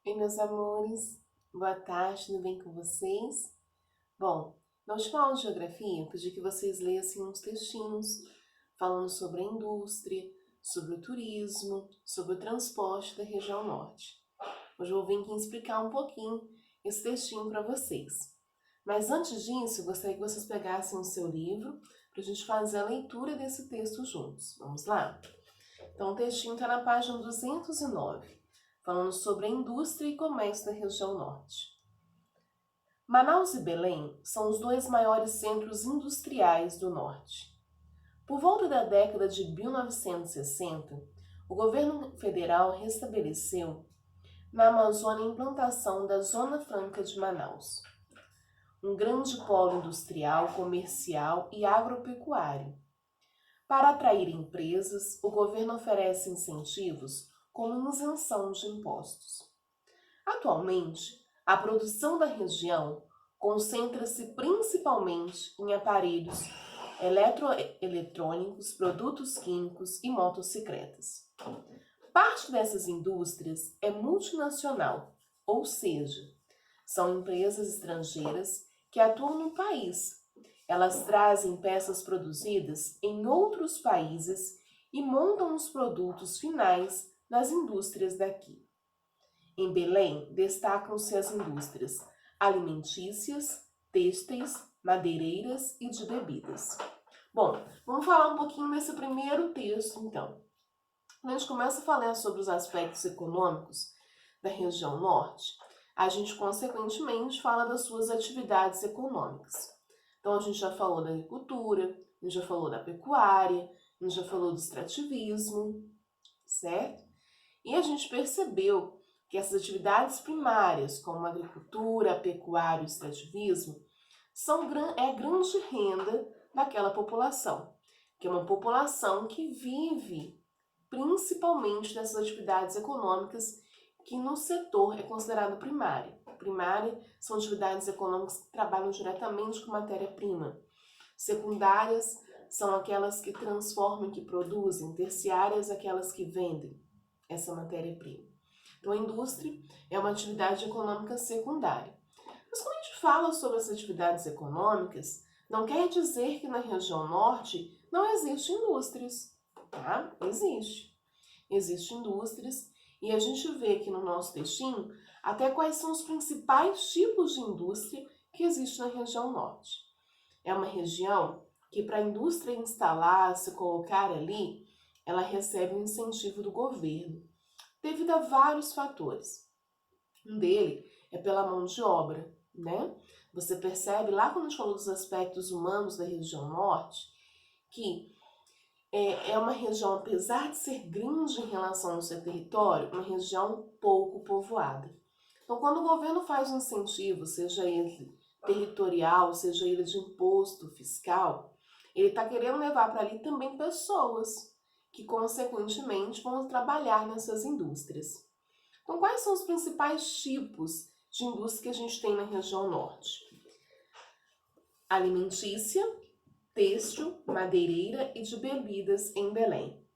Oi, meus amores, boa tarde, tudo bem com vocês? Bom, na última aula de geografia, eu pedi que vocês lessem uns textinhos falando sobre a indústria, sobre o turismo, sobre o transporte da região norte. Hoje eu vou vir aqui explicar um pouquinho esse textinho para vocês. Mas antes disso, eu gostaria que vocês pegassem o seu livro para a gente fazer a leitura desse texto juntos. Vamos lá? Então, o textinho está na página 209, falando sobre a indústria e comércio da região norte. Manaus e Belém são os dois maiores centros industriais do norte. Por volta da década de 1960, o governo federal restabeleceu na Amazônia a implantação da Zona Franca de Manaus, um grande polo industrial, comercial e agropecuário. Para atrair empresas, o governo oferece incentivos como isenção de impostos. Atualmente, a produção da região concentra-se principalmente em aparelhos eletroeletrônicos, produtos químicos e motocicletas. Parte dessas indústrias é multinacional, ou seja, são empresas estrangeiras que atuam no país. Elas trazem peças produzidas em outros países e montam os produtos finais nas indústrias daqui. Em Belém, destacam-se as indústrias alimentícias, têxteis, madeireiras e de bebidas. Bom, vamos falar um pouquinho desse primeiro texto, então. Quando a gente começa a falar sobre os aspectos econômicos da região norte, a gente, consequentemente, fala das suas atividades econômicas. Então, a gente já falou da agricultura, a gente já falou da pecuária, a gente já falou do extrativismo, certo? E a gente percebeu que essas atividades primárias, como a agricultura, a pecuária e o extrativismo, é grande renda daquela população, que é uma população que vive principalmente dessas atividades econômicas que no setor é considerado primária. Primária são atividades econômicas que trabalham diretamente com matéria-prima. Secundárias são aquelas que transformam e que produzem. Terciárias, aquelas que vendem essa matéria-prima. Então, a indústria é uma atividade econômica secundária. Mas quando a gente fala sobre as atividades econômicas, não quer dizer que na região norte não existem indústrias, tá? Existem indústrias e a gente vê aqui no nosso textinho até quais são os principais tipos de indústria que existem na região norte. É uma região que para a indústria instalar, se colocar ali, ela recebe um incentivo do governo, devido a vários fatores. Um dele é pela mão de obra, né? Você percebe lá quando a gente falou dos aspectos humanos da região norte, que é uma região, apesar de ser grande em relação ao seu território, uma região pouco povoada. Então, quando o governo faz um incentivo, seja ele territorial, seja ele de imposto fiscal, ele está querendo levar para ali também pessoas que, consequentemente, vão trabalhar nessas indústrias. Então, quais são os principais tipos de indústria que a gente tem na região norte? Alimentícia, têxtil, madeireira e de bebidas em Belém.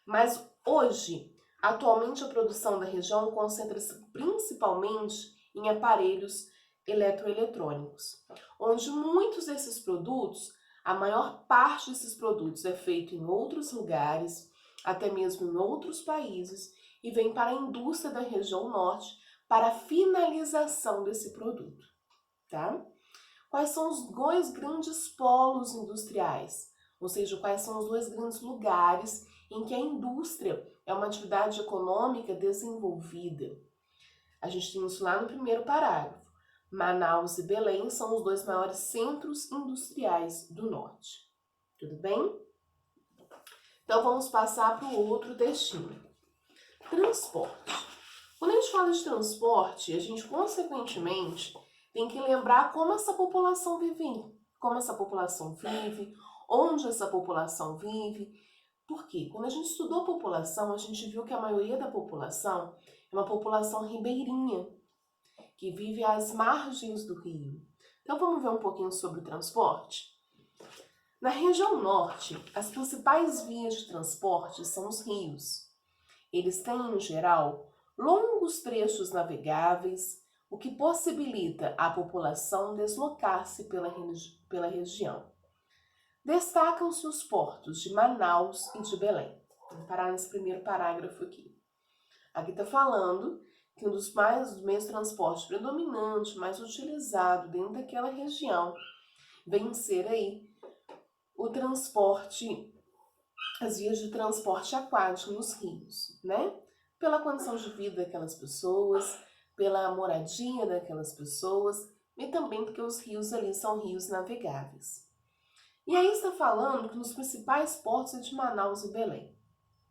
Mas hoje, atualmente a produção da região concentra-se principalmente em aparelhos eletroeletrônicos, onde muitos desses produtos, a maior parte desses produtos é feito em outros lugares, até mesmo em outros países, e vem para a indústria da região norte para a finalização desse produto, tá? Quais são os dois grandes polos industriais? Ou seja, quais são os dois grandes lugares em que a indústria é uma atividade econômica desenvolvida? A gente tem isso lá no primeiro parágrafo. Manaus e Belém são os dois maiores centros industriais do norte. Tudo bem? Então vamos passar para o outro textinho. Transporte. Quando a gente fala de transporte, a gente consequentemente tem que lembrar como essa população vive, onde essa população vive. Por quê? Quando a gente estudou a população, a gente viu que a maioria da população é uma população ribeirinha, que vive às margens do rio. Então vamos ver um pouquinho sobre o transporte? Na região norte, as principais vias de transporte são os rios. Eles têm, em geral, longos trechos navegáveis, o que possibilita à população deslocar-se pela região. Destacam-se os portos de Manaus e de Belém. Vamos parar nesse primeiro parágrafo aqui. Aqui está falando que um dos meios de transporte predominante, mais utilizado dentro daquela região, vem ser aí o transporte, as vias de transporte aquático nos rios, né? Pela condição de vida daquelas pessoas, pela moradia daquelas pessoas e também porque os rios ali são rios navegáveis. E aí está falando que nos principais portos é de Manaus e Belém.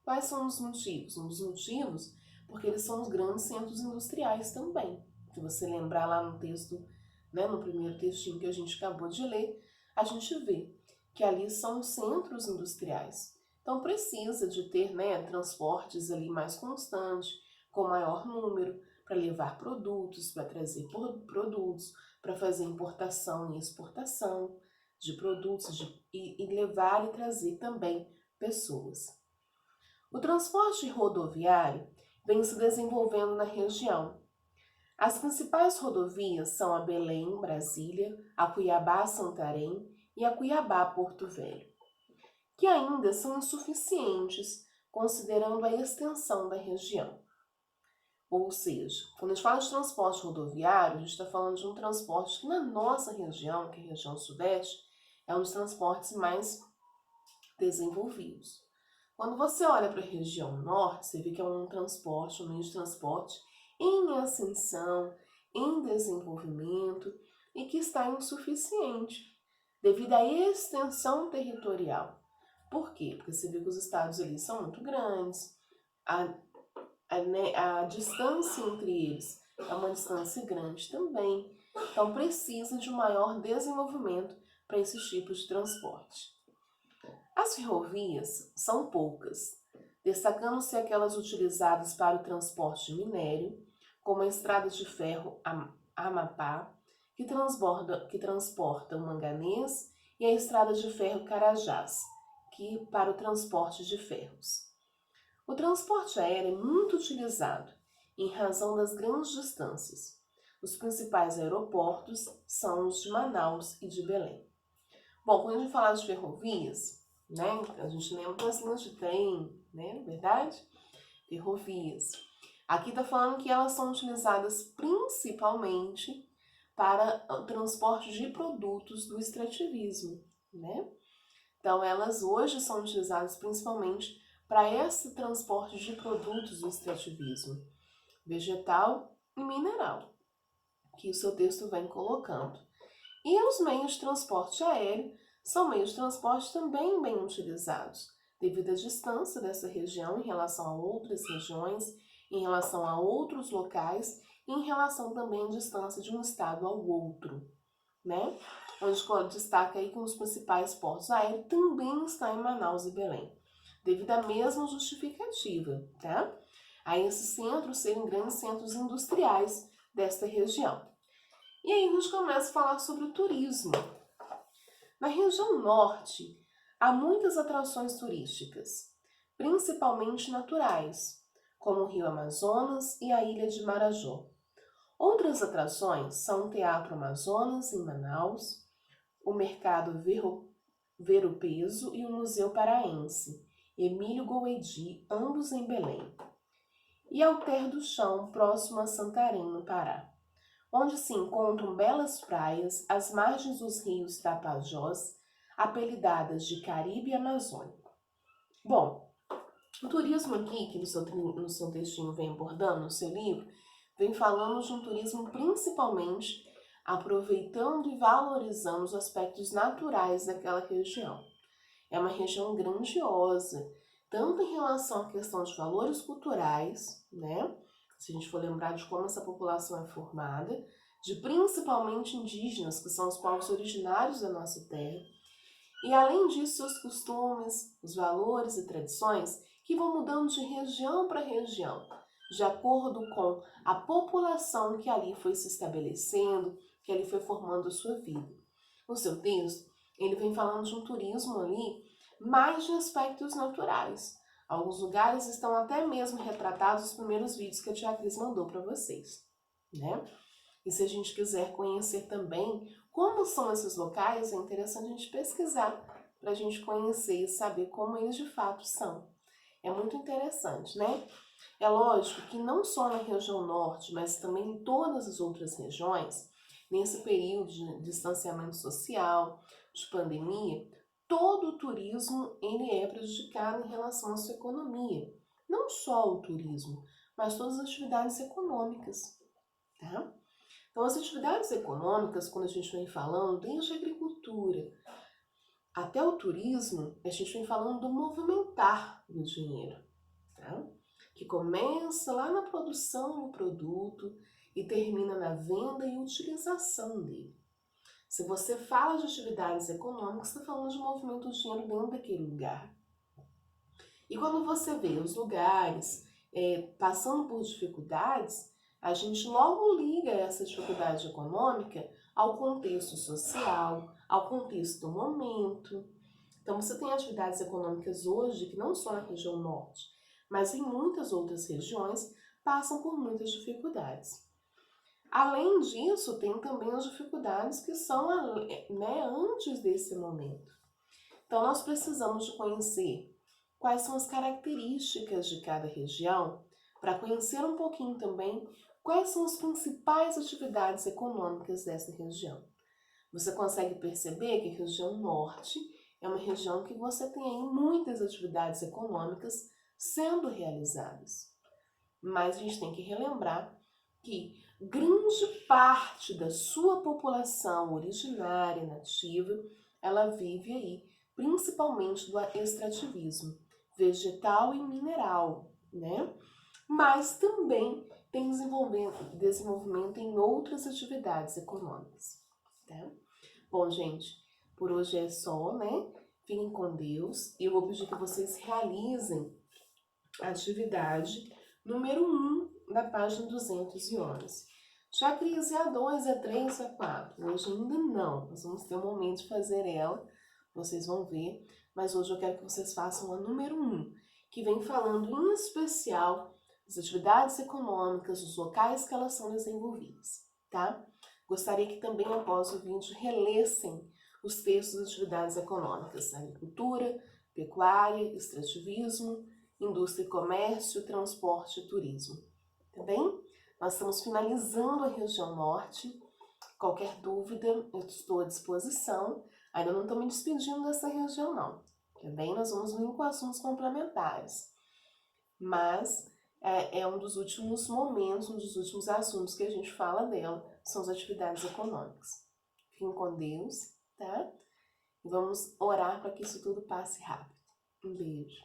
Quais são os motivos? Um dos motivos porque eles são os grandes centros industriais também. Se você lembrar lá no texto, né, no primeiro textinho que a gente acabou de ler, a gente vê que ali são centros industriais. Então precisa de ter, né, transportes ali mais constantes, com maior número, para levar produtos, para trazer produtos, para fazer importação e exportação de produtos e levar e trazer também pessoas. O transporte rodoviário vem se desenvolvendo na região. As principais rodovias são a Belém, Brasília, a Cuiabá, Santarém e a Cuiabá, Porto Velho, que ainda são insuficientes considerando a extensão da região. Ou seja, quando a gente fala de transporte rodoviário, a gente está falando de um transporte que na nossa região, que é a região sudeste, é um dos transportes mais desenvolvidos. Quando você olha para a região norte, você vê que é um transporte, um meio de transporte em ascensão, em desenvolvimento e que está insuficiente devido à extensão territorial. Por quê? Porque você vê que os estados ali são muito grandes, a distância entre eles é uma distância grande também, então precisa de um maior desenvolvimento para esses tipos de transporte. As ferrovias são poucas, destacando-se aquelas utilizadas para o transporte de minério, como a estrada de ferro Amapá, que transporta o manganês, e a estrada de ferro Carajás, que para o transporte de ferros. O transporte aéreo é muito utilizado em razão das grandes distâncias. Os principais aeroportos são os de Manaus e de Belém. Bom, quando a gente fala de ferrovias, né, a gente lembra das linhas de trem, né, na verdade? Ferrovias. Aqui está falando que elas são utilizadas principalmente para o transporte de produtos do extrativismo, né? Então, elas hoje são utilizadas principalmente para esse transporte de produtos do extrativismo vegetal e mineral, que o seu texto vem colocando. E os meios de transporte aéreo são meios de transporte também bem utilizados, devido à distância dessa região em relação a outras regiões, em relação a outros locais e em relação também à distância de um estado ao outro, né? Onde destaca aí que um dos principais portos aéreos também está em Manaus e Belém, devido à mesma justificativa, tá? A esses centros serem grandes centros industriais desta região. E aí a gente começa a falar sobre o turismo. Na região norte, há muitas atrações turísticas, principalmente naturais, como o Rio Amazonas e a Ilha de Marajó. Outras atrações são o Teatro Amazonas, em Manaus, o Mercado Ver-o-Peso e o Museu Paraense, Emílio Goedi, ambos em Belém. E Alter do Chão, próximo a Santarém, no Pará, onde se encontram belas praias às margens dos rios Tapajós, apelidadas de Caribe Amazônico. Bom, o turismo aqui, que no seu textinho vem abordando, no seu livro, vem falando de um turismo principalmente aproveitando e valorizando os aspectos naturais daquela região. É uma região grandiosa, tanto em relação à questão de valores culturais, né? Se a gente for lembrar de como essa população é formada, de principalmente indígenas, que são os povos originários da nossa terra, e além disso, seus costumes, os valores e tradições que vão mudando de região para região, de acordo com a população que ali foi se estabelecendo, que ali foi formando a sua vida. No seu texto, ele vem falando de um turismo ali mais de aspectos naturais, Alguns lugares estão até mesmo retratados nos primeiros vídeos que a tia Cris mandou para vocês, né? E se a gente quiser conhecer também como são esses locais, é interessante a gente pesquisar para a gente conhecer e saber como eles de fato são. É muito interessante, né? É lógico que não só na região norte, mas também em todas as outras regiões, nesse período de distanciamento social, de pandemia, todo o turismo ele é prejudicado em relação à sua economia. Não só o turismo, mas todas as atividades econômicas, tá? Então, as atividades econômicas, quando a gente vem falando, desde a agricultura até o turismo, a gente vem falando do movimentar do dinheiro, tá? Que começa lá na produção do produto e termina na venda e utilização dele. Se você fala de atividades econômicas, você está falando de movimento do dinheiro dentro daquele lugar. E quando você vê os lugares passando por dificuldades, a gente logo liga essa dificuldade econômica ao contexto social, ao contexto do momento. Então, você tem atividades econômicas hoje que não só na região norte, mas em muitas outras regiões passam por muitas dificuldades. Além disso, tem também as dificuldades que são antes desse momento. Então, nós precisamos de conhecer quais são as características de cada região, para conhecer um pouquinho também quais são as principais atividades econômicas dessa região. Você consegue perceber que a região norte é uma região que você tem aí muitas atividades econômicas sendo realizadas. Mas a gente tem que relembrar que grande parte da sua população originária, nativa, ela vive aí principalmente do extrativismo vegetal e mineral, né? Mas também tem desenvolvimento em outras atividades econômicas, tá? Bom, gente, por hoje é só, né? Fiquem com Deus e eu vou pedir que vocês realizem a atividade número 1 da página 211. Já Cris, é a 2, a 3, a 4? Hoje ainda não, nós vamos ter um momento de fazer ela, vocês vão ver, mas hoje eu quero que vocês façam a número 1, que vem falando em especial das atividades econômicas, dos locais que elas são desenvolvidas, tá? Gostaria que também, após o vídeo, relessem os textos das atividades econômicas, agricultura, pecuária, extrativismo, indústria e comércio, transporte e turismo, tá bem? Nós estamos finalizando a região norte. Qualquer dúvida, eu estou à disposição. Ainda não estou me despedindo dessa região, não. Também nós vamos vir com assuntos complementares. Mas é um dos últimos momentos, um dos últimos assuntos que a gente fala dela, são as atividades econômicas. Fiquem com Deus, tá? E vamos orar para que isso tudo passe rápido. Um beijo.